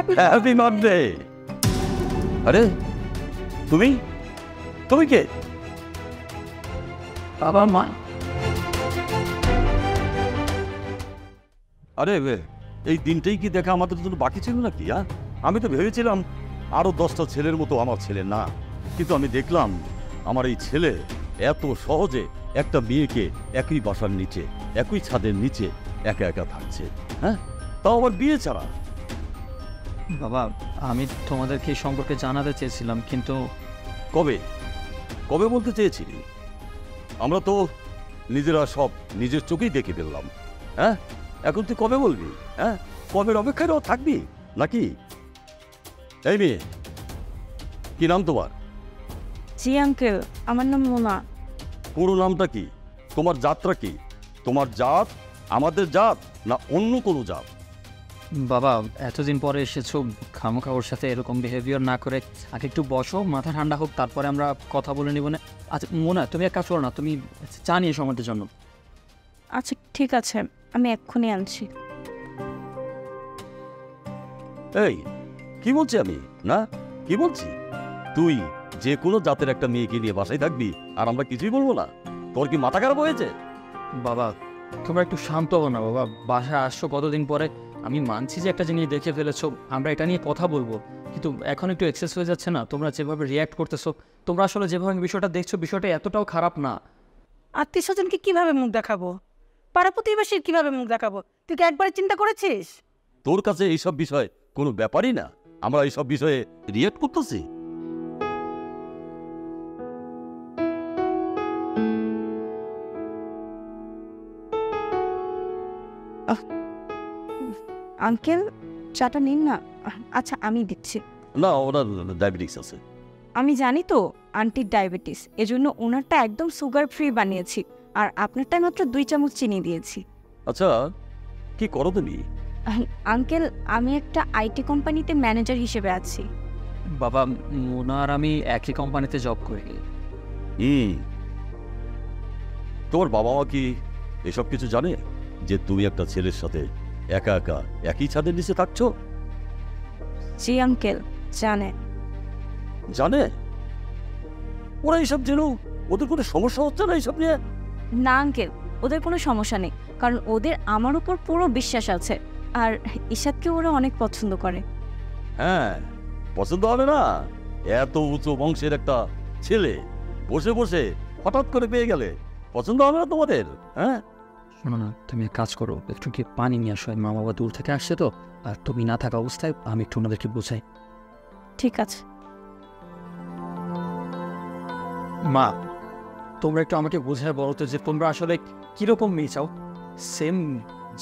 Happy birthday. আরে তুমি তুমি কে? বাবা মা। আরে এই দিনটাই কি দেখা আমাদের জন্য বাকি ছিল নাকি? আমি তো ভেবেছিলাম আরো 10টা ছেলের মতো আমার ছেলে না, কিন্তু আমি দেখলাম আমার এই ছেলে এত সহজে একটা মেয়েকে একই বাসার নিচে একই ছাদের নিচে একা একা থাকছে। হ্যাঁ, তাও আবার বিয়ে ছাড়া। বাবা আমি তোমাদেরকে এই সম্পর্কে জানাতে চেয়েছিলাম, কিন্তু কবে কবে বলতে চেয়েছিলি? আমরা তো নিজেরা সব নিজের চোখেই দেখে ফেললাম। হ্যাঁ, এখন তুই কবে বলবি? হ্যাঁ, কবের অপেক্ষায় থাকবি নাকি? এই মেয়ে, কি নাম তোমার? জি আঙ্কেল, আমার নাম মোনা। পুরো নামটা কি? তোমার জাতটা কি? তোমার জাত আমাদের জাত না অন্য কোনো জাত? বাবা এতদিন পরে এসেছো, খামোখা ওর সাথে এরকম বিহেভিয়ার না করে আগে একটু বসো, মাথা ঠান্ডা হোক, তারপরে আমরা কথা বলে নিব না? আচ্ছা মোনা, তুমি এক কাজ করো না, তুমি চা নিয়ে এসো আমাদের জন্য। আচ্ছা ঠিক আছে, আমি এক্ষুনি আনছি। এই কি বলছি আমি? না, কি বলছি? তুই যে কোনো জাতের একটা মেয়েকে নিয়ে বাসায় থাকবি আর আমরা কিছুই বলবো না? তোর কি মাথা খারাপ হয়েছে? বাবা তোমরা একটু শান্ত হও না বাবা, বাসায় আসছো কতদিন পরে। আমি মানছি যে একটা জিনিস দেখে ফেলেছো, আমরা এটা নিয়ে কথা বলবো, কিন্তু এখন একটু এক্সেস হয়ে যাচ্ছে না? তোমরা যেভাবে রিয়্যাক্ট করতেছো, তোমরা আসলে যেভাবে বিষয়টা দেখছো, বিষয়টা এতটাও খারাপ না। আত্মীয় স্বজনকে কিভাবে মুখ দেখাবো, পাড়া প্রতিবেশীর কিভাবে মুখ দেখাবো, তুই কি একবারে চিন্তা করেছিস? তোর কাছে এইসব বিষয় কোনো ব্যাপারই না, আমরা এইসব বিষয়ে রিয়েক্ট করতেছি। আঙ্কেল চাটা নিন না। আচ্ছা আমি দিচ্ছি। না, ওনার ডায়াবেটিস আছে। আমি জানি তো আন্টির ডায়াবেটিস, এজন্য ওনারটা একদম সুগার ফ্রি বানিয়েছি, আর আপনারটা মাত্র 2 চামচ চিনি দিয়েছি। আচ্ছা, কি করো তুমি? আঙ্কেল আমি একটা আইটি কোম্পানিতে ম্যানেজার হিসেবে আছি। বাবা মোনা আর আমি একই কোম্পানিতে জব করি। তোমার বাবা মা কি এসব কিছু জানে যে তুমি একটা ছেলের সাথে একা একা একই ছাদের নিচে থাকছো? জি আঙ্কেল জানে। জানে? ওরা এইসব জেনেও ওদের কোনো সমস্যা হচ্ছে না এইসব নিয়ে? না আঙ্কেল, ওদের কোনো সমস্যা নেই, কারণ ওদের আমার উপর পুরো বিশ্বাস আছে, আর ঈশাদকে ওরা অনেক পছন্দ করে। হ্যাঁ, পছন্দ হবে না? এত উঁচু বংশের একটা ছেলে বসে বসে হঠাৎ করে পেয়ে গেলে পছন্দ হবে না তোমাদের? হ্যাঁ, শোনো না, তুমি এক কাজ করো, একটু কি পানি নিয়ে আসো, মা বাবা দূর থেকে আসছে তো, আর তুমি না থাকা অবস্থায় আমি একটু ওনাদেরকে বোঝাই। ঠিক আছে। মা তোমরা একটু আমাকে বোঝায় বলো তো যে তোমরা আসলে কীরকম মেয়ে চাও? সেম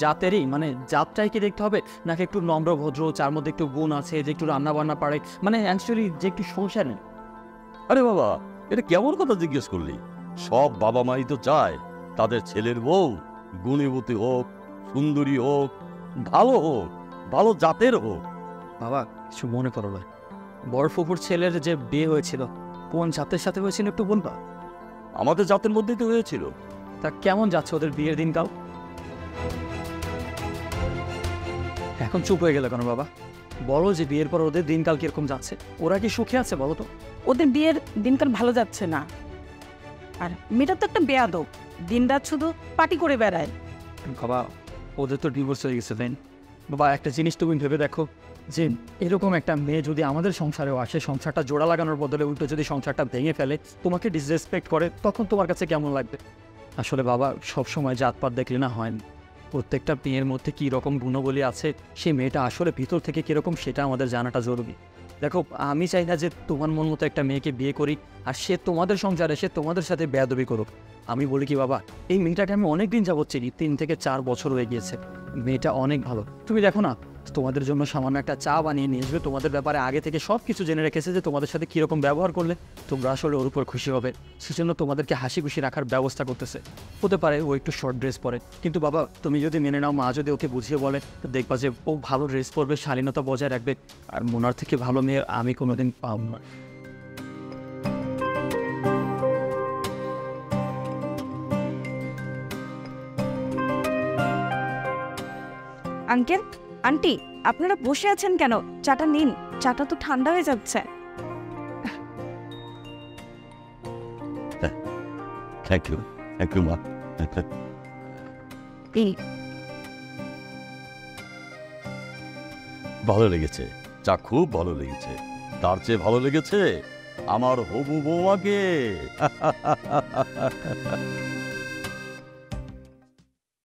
জাতেরই, মানে জাতটাই কি দেখতে হবে, নাকি একটু নম্র ভদ্র, যার মধ্যে একটু গুণ আছে, যে একটু রান্না বান্না পারে, মানে অ্যাকচুয়ালি যে একটু সংসার নেই? আরে বাবা, এটা কেমন কথা জিজ্ঞেস করলি? সব বাবা মাই তো চায় তাদের ছেলের বউ গুণীবতী হোক, সুন্দরী হোক, ভালো হোক, ভালো জাতের হোক। বাবা কিছু মনে করো না, বড় ফুপুর ছেলের যে বিয়ে হয়েছিল কোন জাতের সাথে হয়েছিল একটু বলবা? আমাদের জাতের মধ্যেই তো হয়েছিল। তা কেমন যাচ্ছে ওদের বিয়ের দিনকাল? এখন চুপ হয়ে গেল কেন বাবা? বলো যে বিয়ের পর ওদের দিনকাল কিরকম যাচ্ছে, ওরা কি সুখে আছে বলো তো? ওদের বিয়ের দিনকাল ভালো যাচ্ছে না, আর মেয়েটা তো একটা বেয়াদব, দিনরাত শুধু পার্টি করে বেড়ায়। বাবা ওদের তো ডিভোর্স হয়ে গেছে, তাই না? বাবা একটা জিনিস তুমি ভেবে দেখো, যে এরকম একটা মেয়ে যদি আমাদের সংসারেও আসে, সংসারটা জোড়া লাগানোর বদলে উল্টো যদি সংসারটা ভেঙে ফেলে, তোমাকে ডিসরেসপেক্ট করে, তখন তোমার কাছে কেমন লাগবে? আসলে বাবা সবসময় জাতপাত দেখলে না হয় না, প্রত্যেকটা মেয়ের মধ্যে কী রকম গুণবলী আছে, সেই মেয়েটা আসলে ভিতর থেকে কীরকম সেটা আমাদের জানাটা জরুরি। দেখো আমি চাই না যে তোমার মন মতো একটা মেয়েকে বিয়ে করি আর সে তোমাদের সংসারে সে তোমাদের সাথে বেয়াদবি করুক। আমি বলি কি বাবা, এই মেয়েটাকে আমি অনেক দিন যাবত চিনি, 3 থেকে 4 বছর হয়ে গিয়েছে, মেয়েটা অনেক ভালো। তুমি দেখো না, তোমাদের জন্য সামান্য একটা চা বানিয়ে নিয়ে আসবে, তোমাদের ব্যাপারে আগে থেকে সব কিছু জেনে রেখেছে যে তোমাদের সাথে কীরকম ব্যবহার করলে তোমরা আসলে ওর উপর খুশি হবে, সেজন্য তোমাদেরকে হাসি খুশি রাখার ব্যবস্থা করতেছে। হতে পারে ও একটু শর্ট ড্রেস পরে, কিন্তু বাবা তুমি যদি মেনে নাও, মা যদি ওকে বুঝিয়ে বলে, তো দেখবা যে ও ভালো ড্রেস পরবে, শালীনতা বজায় রাখবে, আর মোনার থেকে ভালো মেয়ে আমি কোনোদিন পাব না। আঙ্কেল আন্টি, আপনারা বসে আছেন কেন? চাটা নিন, চাটা তো ঠান্ডা হয়ে যাচ্ছে। থ্যাংক ইউ মা। এই ভালো লেগেছে, চা খুব ভালো লেগেছে। তার চেয়ে ভালো লেগেছে আমার হবু বৌমাকে।